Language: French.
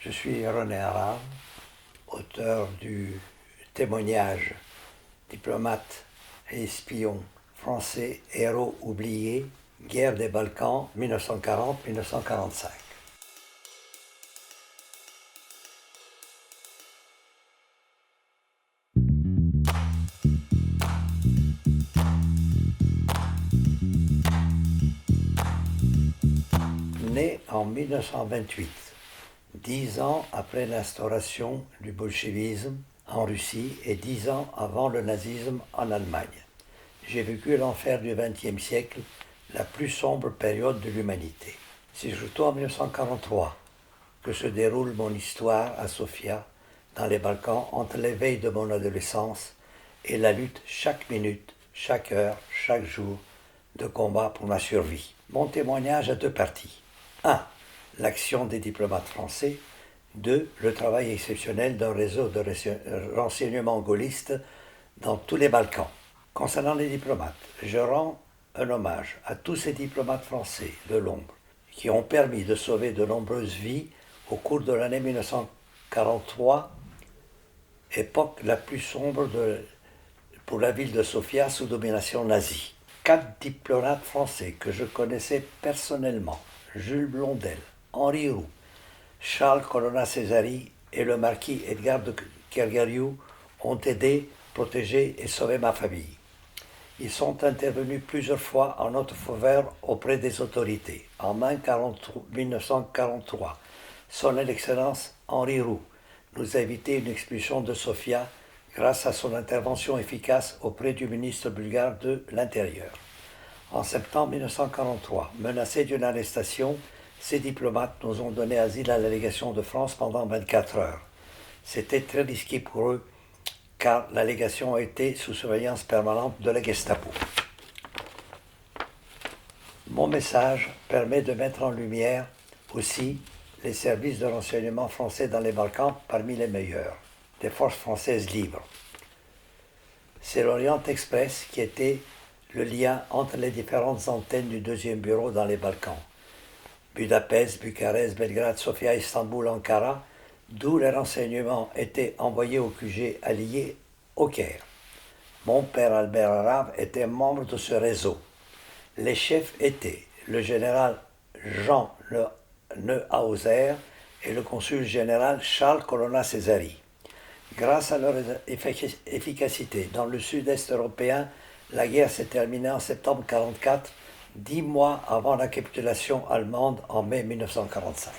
Je suis René Arave, auteur du témoignage diplomate et espion français, héros oublié, guerre des Balkans 1940-1945. Né en 1928, 10 ans après l'instauration du bolchevisme en Russie et 10 ans avant le nazisme en Allemagne, j'ai vécu l'enfer du XXe siècle, la plus sombre période de l'humanité. C'est surtout en 1943 que se déroule mon histoire à Sofia, dans les Balkans, entre l'éveil de mon adolescence et la lutte chaque minute, chaque heure, chaque jour de combat pour ma survie. Mon témoignage a deux parties. 1. L'action des diplomates français. 2. Le travail exceptionnel d'un réseau de renseignement gaulliste dans tous les Balkans. Concernant les diplomates, je rends un hommage à tous ces diplomates français de l'ombre qui ont permis de sauver de nombreuses vies au cours de l'année 1943, époque la plus sombre pour la ville de Sofia sous domination nazie. 4 diplomates français que je connaissais personnellement, Jules Blondel, Henri Roux, Charles Colonna Césari et le marquis Edgar de Kergariou, ont aidé, protégé et sauvé ma famille. Ils sont intervenus plusieurs fois en notre faveur auprès des autorités. En mai 1943, son Excellence Henri Roux nous a évité une expulsion de Sofia grâce à son intervention efficace auprès du ministre bulgare de l'Intérieur. En septembre 1943, menacés d'une arrestation, ces diplomates nous ont donné asile à la légation de France pendant 24 heures. C'était très risqué pour eux, car la légation a été sous surveillance permanente de la Gestapo. Mon message permet de mettre en lumière aussi les services de renseignement français dans les Balkans parmi les meilleurs, des forces françaises libres. C'est l'Orient Express qui était le lien entre les différentes antennes du deuxième bureau dans les Balkans. Budapest, Bucarest, Belgrade, Sofia, Istanbul, Ankara, d'où les renseignements étaient envoyés au QG allié au Caire. Mon père Albert Arave était membre de ce réseau. Les chefs étaient le général Jean Neuhauser et le consul général Charles Colonna Césari. Grâce à leur efficacité dans le sud-est européen, la guerre s'est terminée en septembre 1944, 10 mois avant la capitulation allemande en mai 1945.